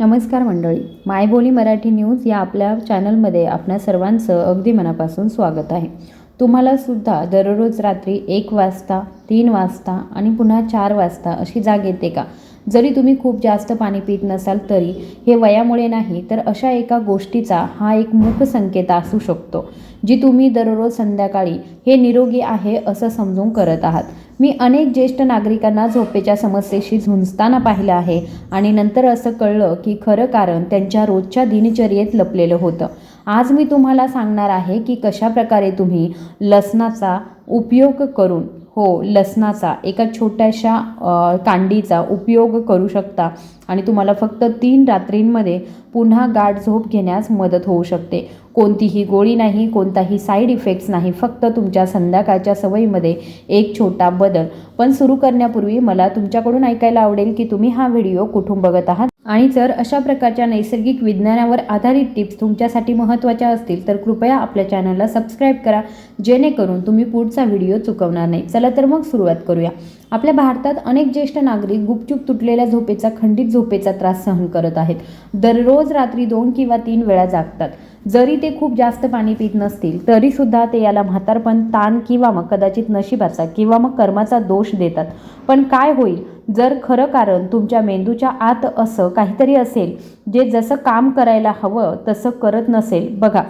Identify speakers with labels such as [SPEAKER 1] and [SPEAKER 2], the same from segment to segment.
[SPEAKER 1] नमस्कार मंडळी, मायबोली मराठी न्यूज या आपल्या चॅनलमध्ये आपणा सर्वांचं अगदी मनापासून स्वागत आहे। तुम्हाला सुद्धा दररोज रात्री 1 वाजता, 3 वाजता आणि पुन्हा 4 वाजता अशी जाग येते का? जरी तुम्ही खूप जास्त पाणी पीत नसाल तरी हे वयामुळे नाही तर अशा एका गोष्टीचा हा एक मूक संकेत असू शकतो, जी तुम्ही दररोज संध्याकाळी हे निरोगी आहे असं समजून करत आहात। मी अनेक ज्येष्ठ नागरिकांना झोपेच्या समस्येशी झुंजताना पाहिलं आहे आणि नंतर असं कळलं की खरं कारण त्यांच्या रोजच्या दिनचर्येत लपलेलं होतं। आज मी तुम्हाला सांगणार आहे की कशा प्रकारे तुम्ही लसणाचा उपयोग करून लसणाचा एका छोट्याशा कांडीचा उपयोग करू शकता आणि तुम्हाला फक्त 3 रात्रींमध्ये पुन्हा गाढ झोप घेण्यास मदत होऊ शकते। कोणतीही गोळी नाही, कोणताही साईड इफेक्ट्स नाही, फक्त तुमच्या संध्याकाळच्या सवयीमध्ये एक छोटा बदल। पण सुरू करण्यापूर्वी मला तुमच्याकडून ऐकायला आवडेल की तुम्ही हा व्हिडिओ कुठून बघत आहात आणि जर अशा प्रकारच्या नैसर्गिक विज्ञानावर आधारित टिप्स तुमच्यासाठी महत्त्वाच्या असतील तर कृपया आपल्या चॅनलला सबस्क्राईब करा, जेणेकरून तुम्ही पुढचा व्हिडिओ चुकवणार नाही। चला तर मग सुरुवात करूया। आपल्या भारतात अनेक ज्येष्ठ नागरिक गुपचूप तुटलेल्या झोपेचा, खंडित झोपेचा त्रास सहन करत आहेत। दररोज रात्री 2 किंवा 3 वेळा जागतात। जरी ते खूप जास्त पाणी पीत नसतील तरी सुद्धा ते याला म्हातारपण, ताण किंवा मग कदाचित नशिबाचा किंवा मग कर्माचा दोष देतात। पण काय होईल जर खरं कारण तुमच्या मेंदूच्या आत असं काहीतरी असेल जे जसं काम करायला हवं तसं करत नसेल? बघा,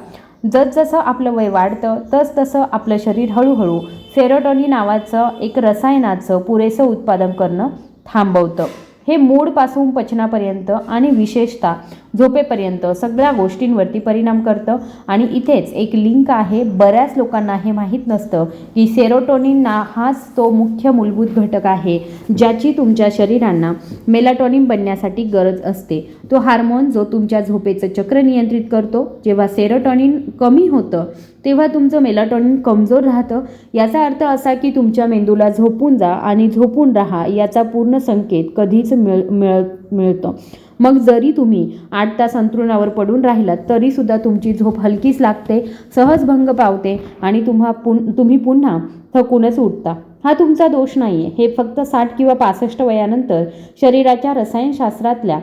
[SPEAKER 1] जसं आपलं वय वाढतं तसं आपलं शरीर हळूहळू सेरोटोनिन नावाचं एक रसायनाचं पुरेसं उत्पादन करणं थांबवतं। हे मूडपासून पचनापर्यंत आणि विशेषतः झोपेपर्यंत सगळ्या गोष्टींवरती परिणाम करतं। आणि इथेच एक लिंक आहे। बऱ्याच लोकांना हे माहीत नसतं की सेरोटोनिन हाच तो मुख्य मूलभूत घटक आहे ज्याची तुमच्या शरीरांना मेलाटोनिन बनण्यासाठी गरज असते। तो हार्मोन जो तुमच्या झोपेचं चक्र नियंत्रित करतो। जेव्हा सेरोटोनिन कमी होतं तेव्हा तुमचं मेलाटोनिन कमजोर राहतं। याचा अर्थ असा की तुमच्या मेंदूला झोपून जा आणि झोपून राहा याचा पूर्ण संकेत कधीच मिळतो। मग जरी तुम्ही 8 तास अंथरुणावर पडून राहिलात तरी सुद्धा तुमची झोप हलकीच लागते, सहज भंग पावते आणि तुम्ही पुन्हा थकूनच उठता। हा तुमचा दोष नाहीये, हे फक्त 60 किंवा 65 वयानंतर शरीराच्या रसायनशास्त्रातल्या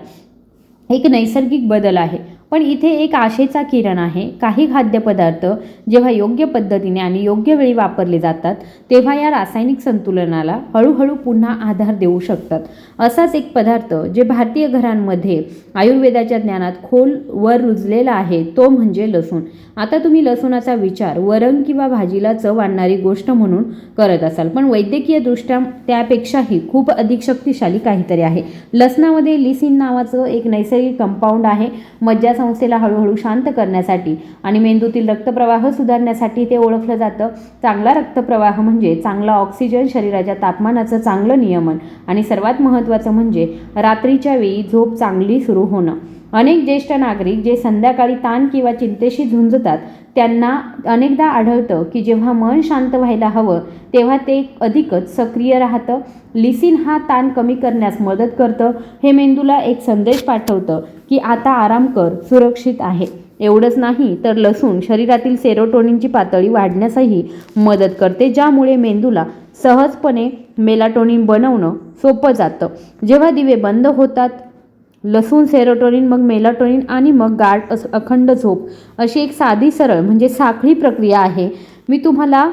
[SPEAKER 1] एक नैसर्गिक बदल आहे। पण इथे एक आशेचा किरण आहे। काही खाद्यपदार्थ जेव्हा योग्य पद्धतीने आणि योग्य वेळी वापरले जातात तेव्हा या रासायनिक संतुलनाला हळूहळू पुन्हा आधार देऊ शकतात। असाच एक पदार्थ जे भारतीय घरांमध्ये आयुर्वेदाच्या ज्ञानात खोलवर रुजलेला आहे तो म्हणजे लसूण। आता तुम्ही लसूणाचा विचार वरण किंवा भाजीला चव आणणारी गोष्ट म्हणून करत असाल, पण वैद्यकीय दृष्ट्या त्यापेक्षाही खूप अधिक शक्तिशाली काहीतरी आहे। लसणामध्ये लिसिन नावाचं एक नैसर्गिक कंपाऊंड आहे। मज्जासंस्थेला हळूहळू शांत करण्यासाठी आणि मेंदूतील रक्तप्रवाह सुधारण्यासाठी ते ओळखलं जातं। चांगला रक्तप्रवाह म्हणजे चांगला ऑक्सिजन, शरीराच्या तापमानाचं चांगलं नियमन आणि सर्वात महत्त्वाचं म्हणजे रात्रीच्या वेळी झोप चांगली सुरू होणं। अनेक ज्येष्ठ नागरिक जे संध्याकाळी ताण किंवा चिंतेशी झुंजतात त्यांना अनेकदा आढळतं की जेव्हा मन शांत व्हायला हवं तेव्हा ते अधिकच सक्रिय राहतं। लिसिन हा ताण कमी करण्यास मदत करतं। हे मेंदूला एक संदेश पाठवतं की आता आराम कर, सुरक्षित आहे। एवढंच नाही तर लसूण शरीरातील सेरोटोनिनची पातळी वाढण्यासही मदत करते, ज्यामुळे मेंदूला सहजपणे मेलाटोनिन बनवणं सोपं जातं। जेव्हा दिवे बंद होतात, लसूण, सेरोटोनिन, मग मेलाटोनिन आणि मग गाढ अखंड झोप अशी एक साधी सरळ म्हणजे साखळी प्रक्रिया आहे। मी तुम्हाला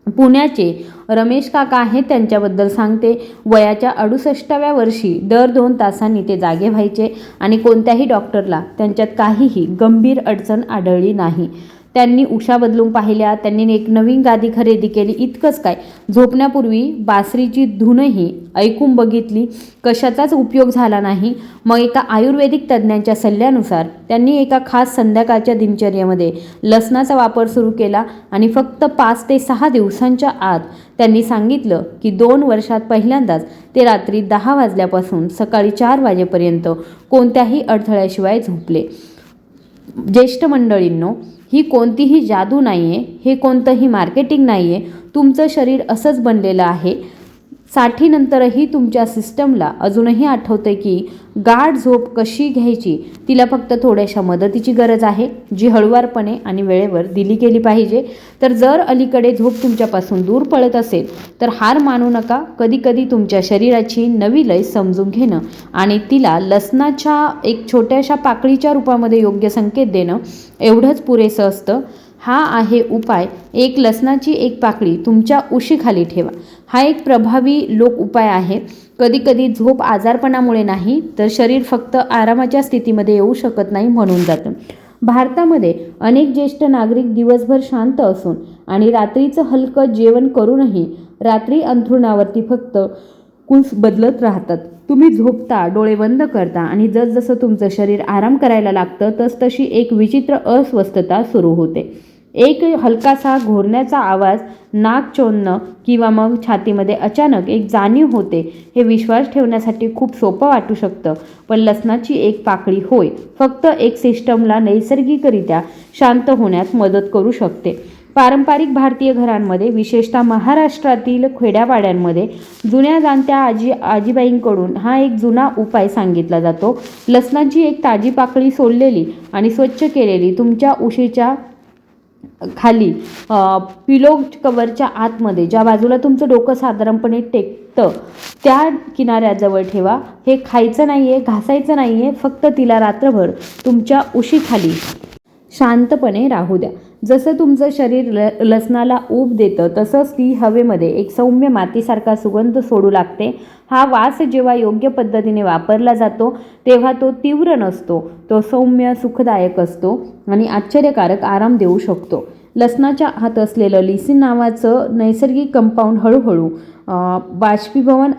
[SPEAKER 1] पुण्याचे रमेश काका आहेत त्यांच्याबद्दल सांगते। वयाच्या 68व्या वर्षी दर 2 तासांनी ते जागे व्हायचे आणि कोणत्याही डॉक्टरला त्यांच्यात काहीही गंभीर अडचण आढळली नाही। त्यांनी उशा बदलून पाहिल्या, त्यांनी एक नवीन गादी खरेदी केली, इतकंच काय, झोपण्यापूर्वी बासरीची धूनही ऐकून बघितली, कशाचाच उपयोग झाला नाही। मग एका आयुर्वेदिक तज्ज्ञांच्या सल्ल्यानुसार त्यांनी एका खास संध्याकाळच्या दिनचर्येमध्ये लसणाचा वापर सुरू केला आणि फक्त 5 ते 6 दिवसांच्या आत त्यांनी सांगितलं की 2 वर्षात पहिल्यांदाच ते रात्री 10 वाजल्यापासून सकाळी 4 वाजेपर्यंत कोणत्याही अडथळ्याशिवाय झोपले। ज्येष्ठ मंडळींनो, ही कोणतीही जादू नाहीये, हे कोणतंही मार्केटिंग नाहीये, तुमचं शरीर असंच बनलेलं आहे। 60नंतरही तुमच्या सिस्टमला अजूनही आठवते की गाढ झोप कशी घ्यायची, तिला फक्त थोड्याशा मदतीची गरज आहे, जी हळुवारपणे आणि वेळेवर दिली गेली पाहिजे. तर जर अलीकडे झोप तुमच्यापासून दूर पळत असेल तर हार मानू नका. कधीकधी तुमच्या शरीराची नवी लय समजून घेणं आणि तिला लसणाच्या एक छोट्याशा पाकळीच्या रूपामध्ये योग्य संकेत देणं एवढंच पुरेसं असतं. हा आहे उपाय. एक लसणाची एक पाकळी तुमच्या उशीखाली ठेवा. हा एक प्रभावी लोक उपाय आहे. कधीकधी झोप आजारपणामुळे नाही तर शरीर फक्त आरामाच्या स्थितीमध्ये येऊ शकत नाही म्हणून जातं. भारतामध्ये अनेक ज्येष्ठ नागरिक दिवसभर शांत असून आणि रात्रीचं हलकं जेवण करूनही रात्री अंथरुणावरती फक्त कुल्स बदलत राहतात. तुम्ही झोपता, डोळे बंद करता आणि जसजसं तुमचं शरीर आराम करायला लागतं तसतशी एक विचित्र अस्वस्थता सुरू होते. एक हलकासा घोरण्याचा आवाज, नाक चोंदणं किंवा मग छातीमध्ये अचानक एक जाणीव होते. हे विश्वास ठेवण्यासाठी खूप सोपं वाटू शकतं, पण लसणाची एक पाकळी होय फक्त एक सिस्टमला नैसर्गिकरित्या शांत होण्यात मदत करू शकते. पारंपरिक भारतीय घरांमध्ये, विशेषतः महाराष्ट्रातील खेड्यापाड्यांमध्ये जुन्या जाणत्या आजीबाईंकडून हा एक जुना उपाय सांगितला जातो. लसणाची एक ताजी पाकळी सोललेली आणि स्वच्छ केलेली तुमच्या उशीच्या खाली पिलो कवरच्या आतमध्ये ज्या बाजूला तुमचं डोकं साधारणपणे टेकतं त्या किनाऱ्याजवळ ठेवा. हे खायचं नाही आहे, घासायचं नाही आहे, फक्त तिला रात्रभर तुमच्या उशीखाली शांतपणे राहू द्या. जसं तुमचं शरीर लसणाला ऊब देतं तसंच ती हवेमध्ये एक सौम्य मातीसारखा सुगंध सोडू लागते. हा वास जेव्हा योग्य पद्धतीने वापरला जातो तेव्हा तो तीव्र नसतो, तो सौम्य सुखदायक असतो आणि आश्चर्यकारक आराम देऊ शकतो. लसणाच्या आत असलेलं लिसिन नावाचं नैसर्गिक कंपाऊंड हळूहळू बाष्पीभवन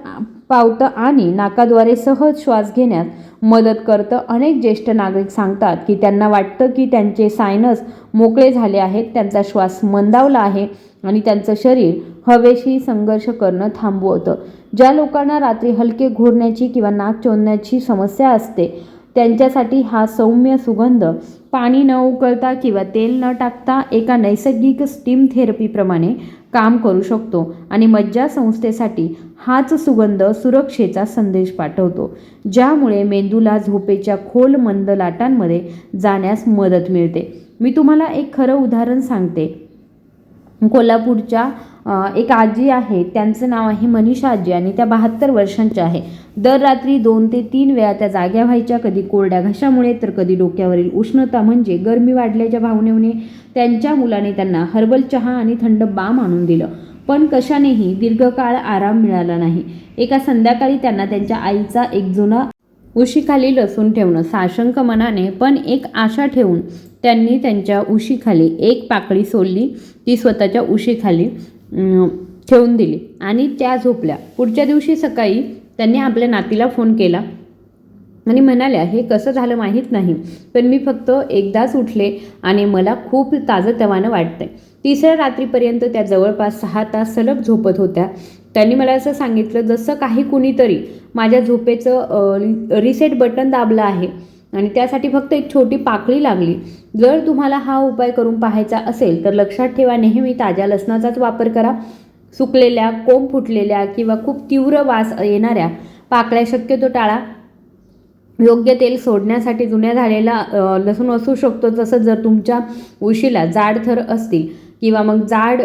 [SPEAKER 1] पावतं आणि नाकाद्वारे सहज श्वास घेण्यास मदत करतं. अनेक ज्येष्ठ नागरिक सांगतात की त्यांना वाटतं की त्यांचे सायनस मोकळे झाले आहेत, त्यांचा श्वास मंदावला आहे आणि त्यांचं शरीर हवेशी संघर्ष करणं थांबवतं. ज्या लोकांना रात्री हलके घोरण्याची किंवा नाक चोंदण्याची समस्या असते त्यांच्यासाठी हा सौम्य सुगंध पाणी न उकळता किंवा तेल न टाकता एका नैसर्गिक स्टीम थेरपीप्रमाणे काम करू शकतो आणि मज्जासंस्थेसाठी हाच सुगंध सुरक्षेचा संदेश पाठवतो, ज्यामुळे मेंदूला झोपेच्या खोल मंद लाटांमध्ये जाण्यास मदत मिळते. मी तुम्हाला एक खरं उदाहरण सांगते. कोल्हापूरच्या एक आजी आहे, त्यांचं नाव आहे मनीषा आजी आणि त्या 72 वर्षांच्या आहे. दर रात्री 2 ते 3 वेळा त्या जाग्या व्हायच्या, कधी कोरड्या घशामुळे तर कधी डोक्यावरील उष्णता म्हणजे गरमी वाढल्याच्या भावनेने. त्यांच्या मुलाने त्यांना हर्बल चहा आणि थंड बाम आणून दिलं, पण कशानेही दीर्घकाळ आराम मिळाला नाही. एका संध्याकाळी त्यांना त्यांच्या आईचा एक जुना उशीखाली लसून ठेवणं साशंक मनाने पण एक आशा ठेवून त्यांनी त्यांच्या उशीखाली एक पाकळी सोलली, ती स्वतःच्या उशीखाली ठेवून दिली आणि त्या झोपल्या. पुढच्या दिवशी सकाळी त्यांनी आपल्या नातीला फोन केला आणि म्हणाल्या, हे कसं झालं माहीत नाही, पण मी फक्त एकदाच उठले आणि मला खूप ताजंतवानं वाटतंय. तिसऱ्या रात्रीपर्यंत त्या जवळपास 6 तास सलग झोपत होत्या. त्यांनी मला असं सांगितलं, जसं काही कुणीतरी माझ्या झोपेचं रिसेट बटन दाबलं आहे आणि त्यासाठी फक्त एक छोटी पाकळी लागली. जर तुम्हाला हा उपाय करून पाहायचा असेल तर लक्षात ठेवा, नेहमी ताज्या लसणाचाच वापर करा. सुकलेल्या, कोंब फुटलेल्या किंवा खूप तीव्र वास येणाऱ्या पाकळ्या शक्यतो टाळा. योग्य तेल सोडण्यासाठी जुन्या झालेला लसूण असू शकतो. तसंच जर तुमच्या उशीला जाड थर असतील किंवा मग जाड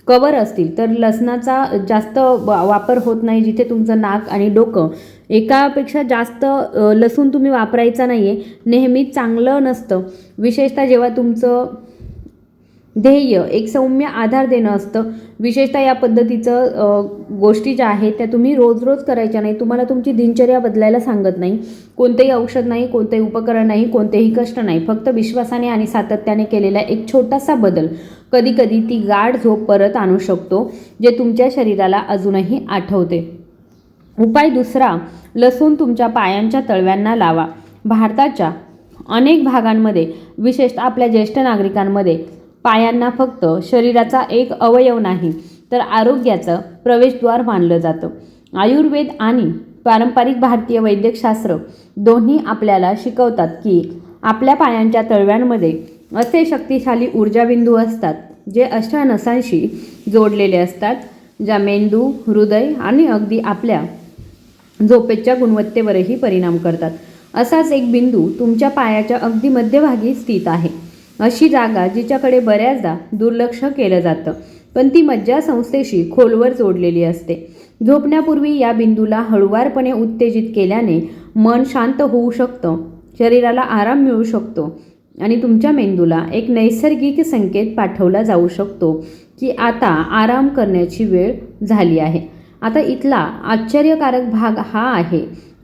[SPEAKER 1] कवर असतील तर लसणाचा जास्त वापर होत नाही. जिथे तुमचं नाक आणि डोकं एकापेक्षा जास्त लसूण तुम्ही वापरायचा नाही आहे, नेहमीच चांगलं नसतं. विशेषतः जेव्हा तुमचं ध्येय एक सौम्य आधार देणं असतं. विशेषतः या पद्धतीचं गोष्टी ज्या आहेत त्या तुम्ही रोज रोज करायच्या नाही. तुम्हाला तुमची दिनचर्या बदलायला सांगत नाही. कोणतेही औषध नाही, कोणतेही उपकरण नाही, कोणतेही कष्ट नाही. फक्त विश्वासाने आणि सातत्याने केलेला एक छोटासा बदल कधीकधी ती गाढ झोप परत आणू शकतो, जे तुमच्या शरीराला अजूनही आठवते. उपाय दुसरा, लसूण तुमच्या पायांच्या तळव्यांना लावा. भारताच्या अनेक भागांमध्ये, विशेषतः आपल्या ज्येष्ठ नागरिकांमध्ये, पायांना फक्त शरीराचा एक अवयव नाही तर आरोग्याचं प्रवेशद्वार मानलं जातं. आयुर्वेद आणि पारंपरिक भारतीय वैद्यकशास्त्र दोन्ही आपल्याला शिकवतात की आपल्या पायांच्या तळव्यांमध्ये असे शक्तिशाली ऊर्जाबिंदू असतात जे 8 नसांशी जोडलेले असतात. ज्या मेंदू, हृदय आणि अगदी आपल्या झोपेच्या गुणवत्तेवरही परिणाम करतात. असाच एक बिंदू तुमच्या पायाच्या अगदी मध्यभागी स्थित आहे. अशी जागा जिच्याकडे बऱ्याचदा दुर्लक्ष केलं जातं, पण ती मज्जासंस्थेशी खोलवर जोडलेली असते. झोपण्यापूर्वी या बिंदूला हळुवारपणे उत्तेजित केल्याने मन शांत होऊ शकतं, शरीराला आराम मिळू शकतो आणि तुमच्या मेंदूला एक नैसर्गिक संकेत पाठवला जाऊ शकतो की आता आराम करण्याची वेळ झाली आहे. आता इथला आश्चर्यकारक भाग हा आहे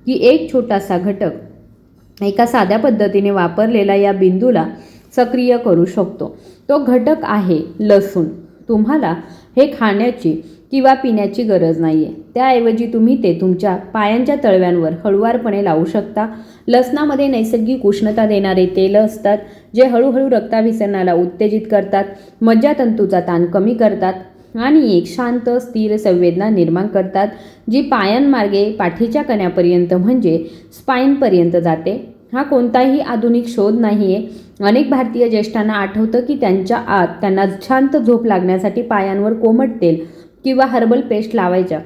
[SPEAKER 1] की एक छोटासा घटक एका साध्या पद्धतीने वापरलेला या बिंदूला सक्रिय करू शकतो. तो घटक आहे लसूण. तुम्हाला हे खाण्याची किंवा पिण्याची गरज नाही आहे. त्याऐवजी तुम्ही ते तुमच्या पायांच्या तळव्यांवर हळुवारपणे लावू शकता. लसणामध्ये नैसर्गिक उष्णता देणारे तेलं असतात, जे हळूहळू रक्ताभिसरणाला उत्तेजित करतात, मज्जातंतूचा ताण कमी करतात आणि एक शांत स्थिर संवेदना निर्माण करतात, जी पायांमार्गे पाठीच्या कण्यापर्यंत म्हणजे स्पाईनपर्यंत जाते. हा कोणताही आधुनिक शोध नाही आहे. अनेक भारतीय ज्येष्ठांना आठवतं की त्यांच्या आत त्यांना शांत झोप लागण्यासाठी पायांवर कोमट तेल किंवा हर्बल पेस्ट लावायच्या.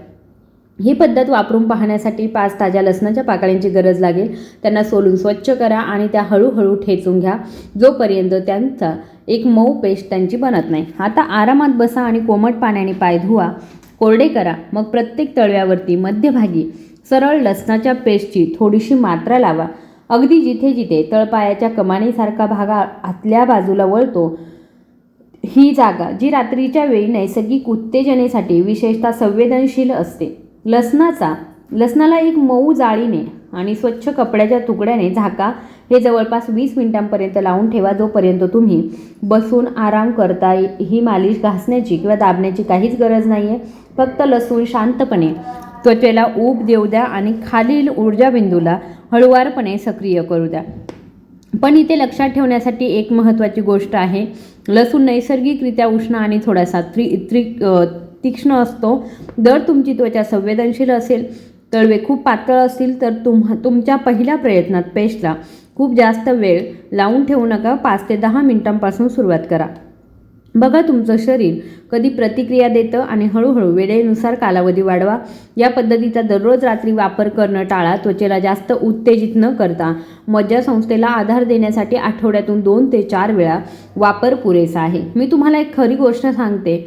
[SPEAKER 1] ही पद्धत वापरून पाहण्यासाठी 5 ताज्या लसणाच्या पाकळ्यांची गरज लागेल. त्यांना सोलून स्वच्छ करा आणि त्या हळूहळू ठेचून घ्या, जोपर्यंत त्यांचा एक मऊ पेस्ट त्यांची बनत नाही. आता आरामात बसा आणि कोमट पाण्याने पाय धुवा, कोरडे करा. मग प्रत्येक तळव्यावरती मध्यभागी सरळ लसणाच्या पेस्टची थोडीशी मात्रा लावा. अगदी जिथे जिथे तळपायाच्या कमानीसारखा भाग आतल्या बाजूला वळतो, ही जागा जी रात्रीच्या वेळी नैसर्गिक उत्तेजनेसाठी विशेषतः संवेदनशील असते. लसणाला एक मऊ जाळीने आणि स्वच्छ कपड्याच्या तुकड्याने झाका. हे जवळपास 20 मिनिटांपर्यंत लावून ठेवा, जोपर्यंत तुम्ही बसून आराम करता. ही मालिश घासण्याची किंवा दाबण्याची काहीच गरज नाही आहे. फक्त लसूण शांतपणे त्वचेला ऊब देऊ द्या आणि खालील ऊर्जा बिंदूला हळुवारपणे सक्रिय करू द्या. पण इथे लक्षात ठेवण्यासाठी एक महत्त्वाची गोष्ट आहे. लसूण नैसर्गिकरित्या उष्ण आणि थोडासा तीक्ष्ण असतो. जर तुमची त्वचा संवेदनशील असेल, तळवे खूप पातळ असतील, तर तुमच्या पहिल्या प्रयत्नात पेस्टला खूप जास्त वेळ लावून ठेवू नका. 5 ते 10 मिनिटांपासून सुरुवात करा. बघा तुमचं शरीर कधी प्रतिक्रिया देतं आणि हळूहळू वेळेनुसार कालावधी वाढवा. या पद्धतीचा दररोज रात्री वापर करणं टाळा. त्वचेला जास्त उत्तेजित न करता मज्जासंस्थेला आधार देण्यासाठी आठवड्यातून 2 ते 4 वेळा वापर पुरेसा आहे. मी तुम्हाला एक खरी गोष्ट सांगते,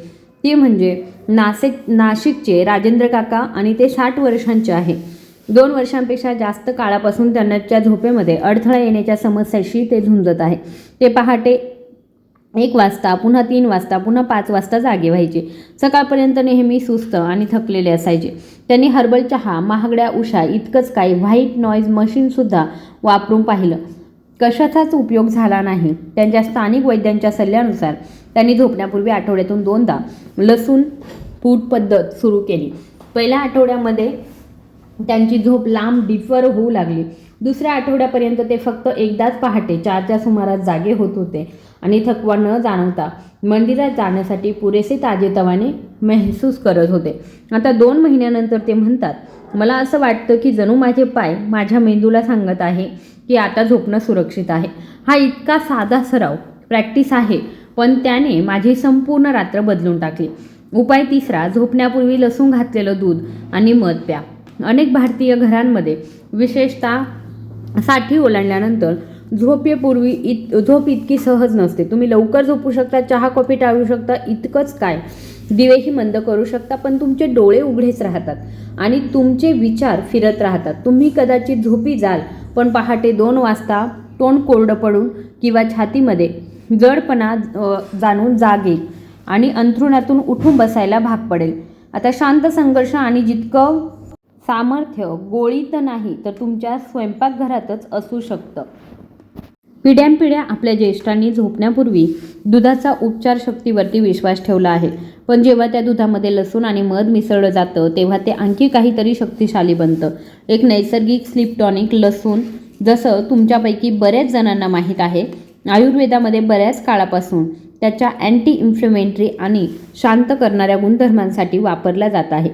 [SPEAKER 1] ती म्हणजे नाशिकचे राजेंद्र काका आणि ते 60 वर्षांचे आहे. 2 वर्षांपेक्षा जास्त काळापासून त्यांच्या झोपेमध्ये अडथळा येण्याच्या समस्येशी ते झुंजत आहे. ते पहाटे 1 वाजता, पुन्हा 3 वाजता, पुन्हा 5 वाजता जागे व्हायचे. सकाळपर्यंत नेहमी सुस्त आणि थकलेले असायचे. त्यांनी हर्बल चहा, महागड्या उषा, इतकंच काही व्हाईट नॉईज मशीनसुद्धा वापरून पाहिलं. कशाचाच उपयोग झाला नाही. त्यांच्या स्थानिक वैद्यांच्या सल्ल्यानुसार त्यांनी झोपण्यापूर्वी आठवड्यातून 2दा लसूण फूड पद्धत सुरू केली. पहिल्या आठवड्यामध्ये त्यांची झोप लांब डीपवर होऊ लागली. दुसऱ्या आठवड्यापर्यंत ते फक्त एकदाच पहाटे 4च्या सुमारास जागे होत होते आणि थकवा न जाणवता मंदिरात जाण्यासाठी पुरेसे ताजेतवाने महसूस करत होते. आता 2 महिन्यानंतर ते म्हणतात, मला असं वाटतं की जणू माझे पाय माझ्या मेंदूला सांगत आहे की आता झोपणं सुरक्षित आहे. हा इतका साधा सराव प्रॅक्टिस आहे, पण त्याने माझी संपूर्ण रात्र बदलून टाकली. उपाय 3, झोपण्यापूर्वी लसूण घातलेलं दूध आणि मध प्या. अनेक भारतीय घरांमध्ये विशेषतः 60 ओलांडल्यानंतर झोप इतकी सहज नसते. तुम्ही लवकर झोपू शकता, चहा कॉफी टाळू शकता, इतकंच काय दिवेही मंद करू शकता, पण तुमचे डोळे उघडेच राहतात आणि तुमचे विचार फिरत राहतात. तुम्ही कदाचित झोपी जाल, पण पहाटे 2 वाजता तोंड कोरडं पडून किंवा छातीमध्ये जडपणा जाणून जाग येईल आणि अंथरुणातून उठून बसायला भाग पडेल. आता शांत संघर्ष आणि जितकं सामर्थ्य गोळीत नाही तर तुमच्या स्वयंपाकघरातच असू शकतं. पिढ्यानपिढ्या आपल्या ज्येष्ठांनी झोपण्यापूर्वी दुधाचा उपचार शक्तीवरती विश्वास ठेवला आहे, पण जेव्हा त्या दुधामध्ये लसूण आणि मध मिसळलं जातं तेव्हा ते आणखी काहीतरी शक्तिशाली बनतं. एक नैसर्गिक स्लीप टॉनिक लसूण, जसं तुमच्यापैकी बऱ्याच जणांना माहीत आहे, आयुर्वेदामध्ये बऱ्याच काळापासून त्याच्या अँटी इन्फ्लेमेटरी आणि शांत करणाऱ्या गुणधर्मांसाठी वापरला जात आहे.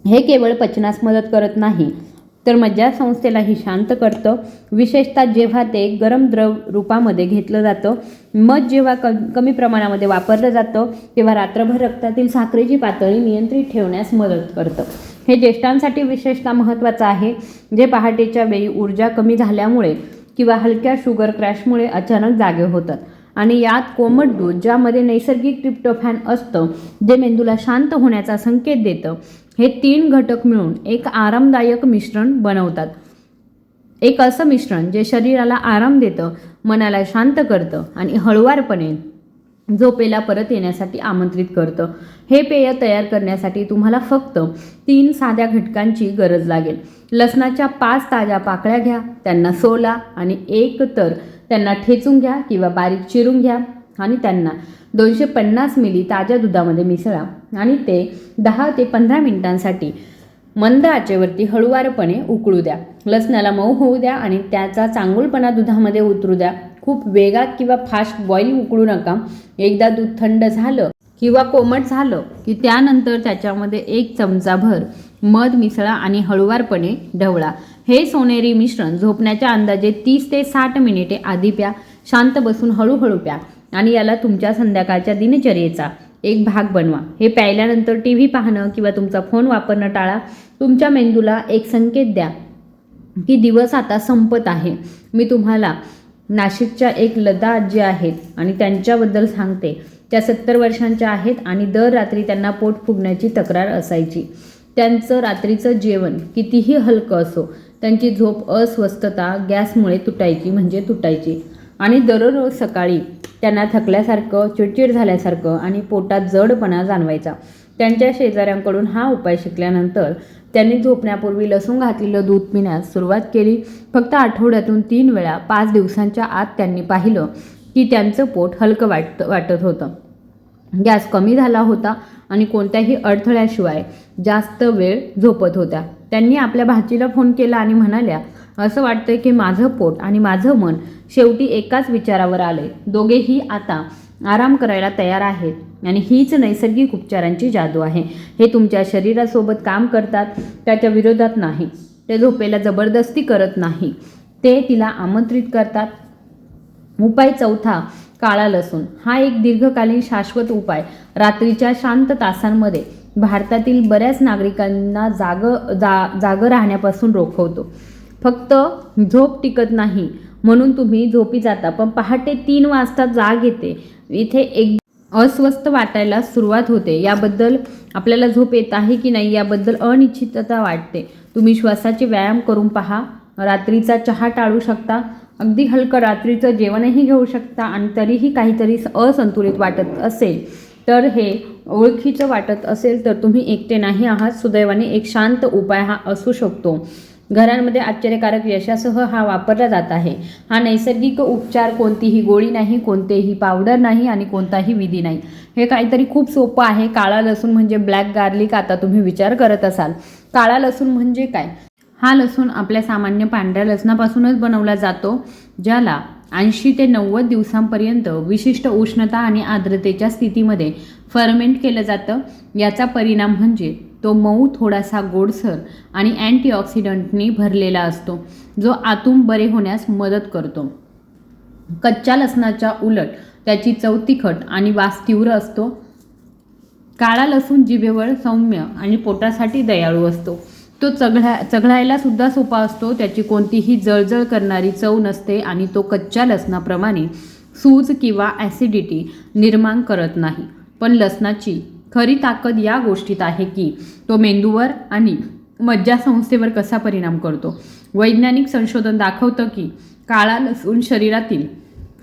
[SPEAKER 1] हे केवळ पचनास मदत करत नाही, तर मज्जासंस्थेलाही शांत करतं. विशेषतः जेव्हा ते गरम द्रव रूपामध्ये घेतलं जातं, मध जेव्हा कमी प्रमाणामध्ये वापरलं जातं तेव्हा रात्रभर रक्तातील साखरेची पातळी नियंत्रित ठेवण्यास मदत करतं. हे ज्येष्ठांसाठी विशेषतः महत्त्वाचं आहे, जे पहाटेच्या वेळी ऊर्जा कमी झाल्यामुळे किंवा हलक्या शुगर क्रॅशमुळे अचानक जागे होतात. आणि यात कोमट दूध, ज्यामध्ये नैसर्गिक ट्रिप्टोफॅन असतं, जे मेंदूला शांत होण्याचा संकेत देतं, हे 3 घटक मिळून एक आरामदायक मिश्रण बनवतात. एक असं मिश्रण जे शरीराला आराम देतं, मनाला शांत करतं आणि हळुवारपणे झोपेला परत येण्यासाठी आमंत्रित करतं. हे पेय तयार करण्यासाठी तुम्हाला फक्त 3 साध्या घटकांची गरज लागेल. लसणाच्या 5 ताज्या पाकळ्या घ्या, त्यांना सोला आणि एक तर त्यांना ठेचून घ्या किंवा बारीक चिरून घ्या आणि त्यांना 250 मिली ताज्या दुधामध्ये मिसळा आणि ते 10 ते 15 मिनिटांसाठी मंद आचेवरती हळुवारपणे उकळू द्या. लसणाला मऊ होऊ द्या आणि त्याचा चांगुलपणा दुधामध्ये उतरू द्या. खूप वेगात किंवा फास्ट बॉईल उकळू नका. एकदा दूध थंड झालं किंवा कोमट झालं की त्यानंतर त्याच्यामध्ये 1 चमचाभर मध मिसळा आणि हळुवारपणे ढवळा. हे सोनेरी मिश्रण झोपण्याच्या अंदाजे 30 ते 60 मिनिटे आधी प्या. शांत बसून हळूहळू प्या आणि याला तुमच्या संध्याकाळच्या दिनचर्येचा एक भाग बनवा. हे प्यायल्यानंतर टी व्ही पाहणं किंवा तुमचा फोन वापरणं टाळा. तुमच्या मेंदूला एक संकेत द्या की दिवस आता संपत आहे. मी तुम्हाला नाशिकच्या एक लता आजी आहेत आणि त्यांच्याबद्दल सांगते. त्या 70 वर्षांच्या आहेत आणि दर रात्री त्यांना पोट फुगण्याची तक्रार असायची. त्यांचं रात्रीचं जेवण कितीही हलकं असो, त्यांची झोप अस्वस्थता गॅसमुळे तुटायची आणि दररोज सकाळी त्यांना थकल्यासारखं, चिडचिड झाल्यासारखं आणि पोटात जडपणा जाणवायचा. त्यांच्या शेजाऱ्यांकडून हा उपाय शिकल्यानंतर त्यांनी झोपण्यापूर्वी लसूण घातलेलं दूध पिण्यास सुरुवात केली. फक्त आठवड्यातून 3 वेळा 5 दिवसांच्या आत त्यांनी पाहिलं की त्यांचं पोट हलकं वाटत होतं. गॅस कमी झाला होता आणि कोणत्याही अडथळ्याशिवाय जास्त वेळ झोपत होत्या. त्यांनी आपल्या भाचीला फोन केला आणि म्हणाल्या, असं वाटतंय की माझं पोट आणि माझं मन शेवटी एकाच विचारावर आले. दोघेही आता आराम करायला तयार आहेत आणि हीच नैसर्गिक उपचारांची जादू आहे. हे तुमच्या शरीरासोबत काम करतात, त्याच्या विरोधात नाही. ते झोपेला जबरदस्ती करत नाही, ते तिला आमंत्रित करतात. उपाय 4, काळा लसूण. हा एक दीर्घकालीन शाश्वत उपाय रात्रीच्या शांत तासांमध्ये भारतातील बऱ्याच नागरिकांना जागं राहण्यापासून रोखवतो. फक्त झोप टिकत नाही म्हणून तुम्ही झोपी जाता, पण पहाटे 3 वाजता जाग येते. इथे एक अस्वस्थ वाटायला सुरुवात होते. याबद्दल आपल्याला झोप येत आहे की नाही याबद्दल अनिश्चितता वाटते. तुम्ही श्वासाचे व्यायाम करून पहा. रात्रीचा चहा टाळू शकता. अगदी हलकं रात्रीचं जेवणही घेऊ शकता आणि तरीही काहीतरी असंतुलित वाटत असेल तर, हे ओळखीचं वाटत असेल तर तुम्ही एकटे नाही आहात. सुदैवाने एक शांत उपाय हा असू शकतो. घरांमध्ये आश्चर्यकारक यशासह हा वापरला जात आहे. हा नैसर्गिक उपचार, कोणतीही गोळी नाही, कोणतेही पावडर नाही आणि कोणताही विधी नाही. हे काहीतरी खूप सोपं आहे. काळा लसूण म्हणजे ब्लॅक गार्लिक. आता तुम्ही विचार करत असाल, काळा लसूण म्हणजे काय? हा लसूण आपल्या सामान्य पांढऱ्या लसणापासूनच बनवला जातो, ज्याला 80 ते 90 दिवसांपर्यंत विशिष्ट उष्णता आणि आर्द्रतेच्या स्थितीमध्ये फर्मेंट केलं जातं. याचा परिणाम म्हणजे तो मऊ, थोडासा गोडसर आणि अँटीऑक्सिडंटनी भरलेला असतो, जो आतून बरे होण्यास मदत करतो. कच्च्या लसणाच्या उलट त्याची चव तिखट आणि वास तीव्र असतो. काळा लसूण जिभेवर सौम्य आणि पोटासाठी दयाळू असतो. तो चघळायला सुद्धा सोपा असतो. त्याची कोणतीही जळजळ करणारी चव नसते आणि तो कच्च्या लसणाप्रमाणे सूज किंवा ॲसिडिटी निर्माण करत नाही. पण लसणाची खरी ताकद या गोष्टीत आहे की तो मेंदूवर आणि मज्जासंस्थेवर कसा परिणाम करतो. वैज्ञानिक संशोधन दाखवतं की काळा लसूण शरीरातील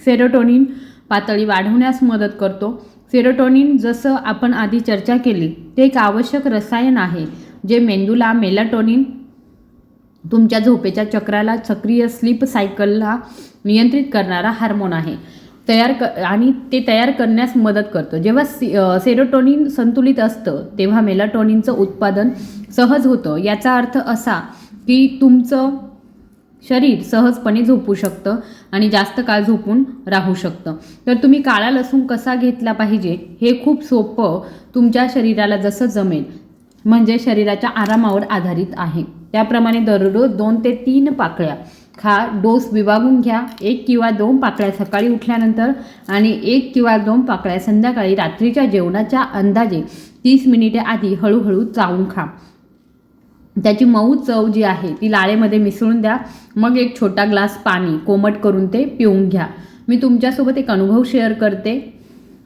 [SPEAKER 1] सेरोटोनिन पातळी वाढवण्यास मदत करतो. सेरोटोनिन, जसं आपण आधी चर्चा केली, ते एक आवश्यक रसायन आहे जे मेंदूला मेलाटोनिन, तुमच्या झोपेच्या चक्राला, सक्रिय स्लीप सायकलला नियंत्रित करणारा हार्मोन आहे, आणि ते तयार करण्यास मदत करतं. जेव्हा सेरोटोनिन संतुलित असतं तेव्हा मेलाटोनिनचं उत्पादन सहज होतं. याचा अर्थ असा की तुमचं शरीर सहजपणे झोपू शकतं आणि जास्त काळ झोपून राहू शकतं. तर तुम्ही काळा लसूण कसा घेतला पाहिजे हे खूप सोपं, तुमच्या शरीराला जसं जमेल, म्हणजे शरीराच्या आरामावर आधारित आहे. त्याप्रमाणे दररोज 2 ते 3 पाकळ्या खा. डोस विभागून घ्या. 1 किंवा 2 पाकळ्या सकाळी उठल्यानंतर आणि 1 किंवा 2 पाकळ्या संध्याकाळी रात्रीच्या जेवणाच्या अंदाजे 30 मिनिटे आधी हळूहळू चावून खा. त्याची मऊ चव जी आहे ती लाळेमध्ये मिसळून द्या. मग एक छोटा ग्लास पाणी कोमट करून ते पिऊन घ्या. मी तुमच्यासोबत एक अनुभव शेअर करते.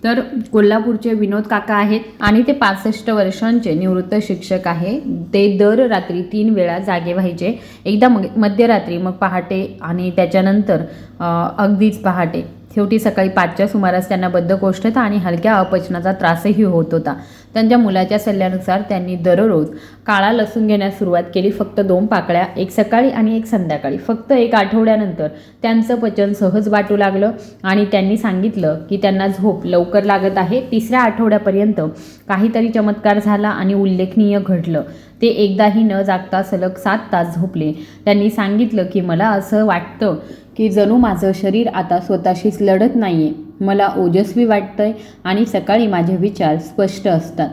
[SPEAKER 1] तर कोल्हापूरचे विनोद काका आहेत आणि ते 65 वर्षांचे निवृत्त शिक्षक आहे. ते दर रात्री 3 वेळा जागे व्हायचे. एकदा मध्यरात्री, मग पहाटे आणि त्याच्यानंतर अगदीच पहाटे. शेवटी सकाळी 5च्या सुमारास त्यांना बद्धकोष्ठता आणि हलक्या अपचनाचा त्रासही होत होता. त्यांच्या मुलाच्या सल्ल्यानुसार त्यांनी दररोज काळा लसूण घेण्यास सुरुवात केली. फक्त 2 पाकळ्या, एक सकाळी आणि एक संध्याकाळी. फक्त 1 आठवड्यानंतर त्यांचं पचन सहज वाटू लागलं आणि त्यांनी सांगितलं की त्यांना झोप लवकर लागत आहे. 3ऱ्या आठवड्यापर्यंत काहीतरी चमत्कार झाला आणि उल्लेखनीय घडलं. ते एकदाही न जागता सलग 7 तास झोपले. त्यांनी सांगितलं की मला असं वाटतं की जणू माझं शरीर आता स्वतःशीच लढत नाहीये. मला ओजस्वी वाटतंय आणि सकाळी माझे विचार स्पष्ट असतात.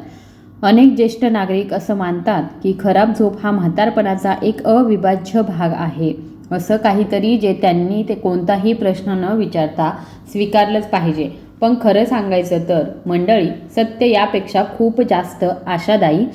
[SPEAKER 1] अनेक ज्येष्ठ नागरिक असं मानतात की खराब झोप हा म्हातारपणाचा एक अविभाज्य भाग आहे. असं काहीतरी जे त्यांनी ते कोणताही प्रश्न न विचारता स्वीकारलंच पाहिजे. पण खरं सांगायचं तर मंडळी, सत्य यापेक्षा खूप जास्त आशादायी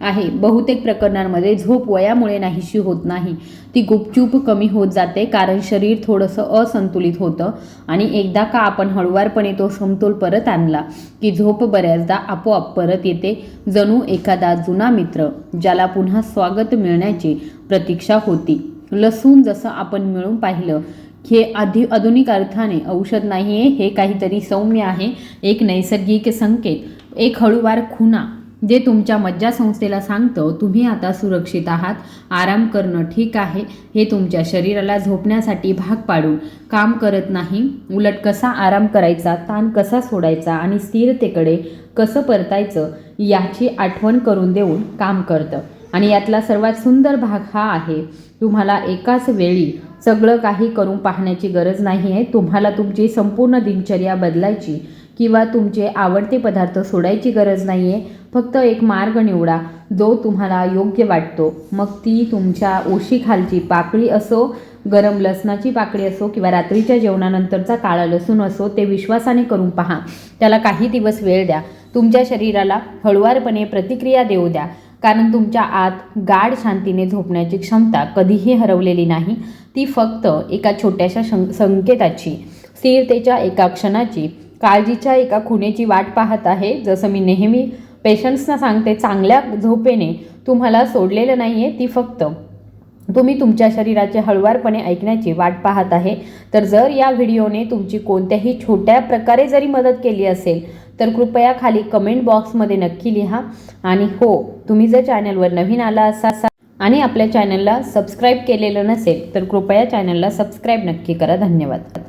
[SPEAKER 1] आहे. बहुतेक प्रकरणांमध्ये झोप वयामुळे नाहीशी होत नाही. ती गुपचूप कमी होत जाते कारण शरीर थोडंसं असंतुलित होतं आणि एकदा का आपण हळुवारपणे तो समतोल परत आणला की झोप बऱ्याचदा आपोआप परत येते. जणू एखादा जुना मित्र ज्याला पुन्हा स्वागत मिळण्याची प्रतीक्षा होती. लसूण जसं आपण मिळून पाहिलं हे आधुनिक अर्थाने औषध नाही आहे. हे काहीतरी सौम्य आहे, एक नैसर्गिक संकेत, एक हळूवार खुणा जे तुमच्या मज्जासंस्थेला सांगतं तुम्ही आता सुरक्षित आहात. आराम करणं ठीक आहे हे तुमच्या शरीराला झोपण्यासाठी भाग पाडून काम करत नाही. उलट कसा आराम करायचा, ताण कसा सोडायचा आणि स्थिरतेकडे कसं परतायचं याची आठवण करून देऊन काम करतं. आणि यातला सर्वात सुंदर भाग हा आहे, तुम्हाला एकाच वेळी सगळं काही करून पाहण्याची गरज नाही आहे. तुम्हाला तुमची संपूर्ण दिनचर्या बदलायची किंवा तुमचे आवडते पदार्थ सोडायची गरज नाही आहे. फक्त एक मार्ग निवडा जो तुम्हाला योग्य वाटतो. मग ती तुमच्या ओशीखालची पाकळी असो, गरम लसणाची पाकळी असो किंवा रात्रीच्या जेवणानंतरचा काळा लसूण असो. ते विश्वासाने करून पहा. त्याला काही दिवस वेळ द्या. तुमच्या शरीराला हळुवारपणे प्रतिक्रिया देऊ द्या. कारण तुमच्या आत गाढ शांतीने झोपण्याची क्षमता कधीही हरवलेली नाही. ती फक्त एका छोट्याशा संकेताची, स्थिरतेच्या एका क्षणाची, काळजीच्या एका खुणेची वाट पाहत आहे. जसं मी नेहमी पेशंट्सना सांगते, चांगल्या झोपेने तुम्हाला सोडलेलं नाही आहे. ती फक्त तुम्ही तुमच्या शरीराचे हळुवारपणे ऐकण्याची वाट पाहत आहे. तर जर या व्हिडिओने तुमची कोणत्याही छोट्या प्रकारे जरी मदत केली असेल तर कृपया खाली कमेंट बॉक्समध्ये नक्की लिहा. आणि हो, तुम्ही जर चॅनलवर नवीन आला असाल आणि आपल्या चॅनलला सबस्क्राईब केलेलं नसेल तर कृपया चॅनलला सबस्क्राईब नक्की करा. धन्यवाद.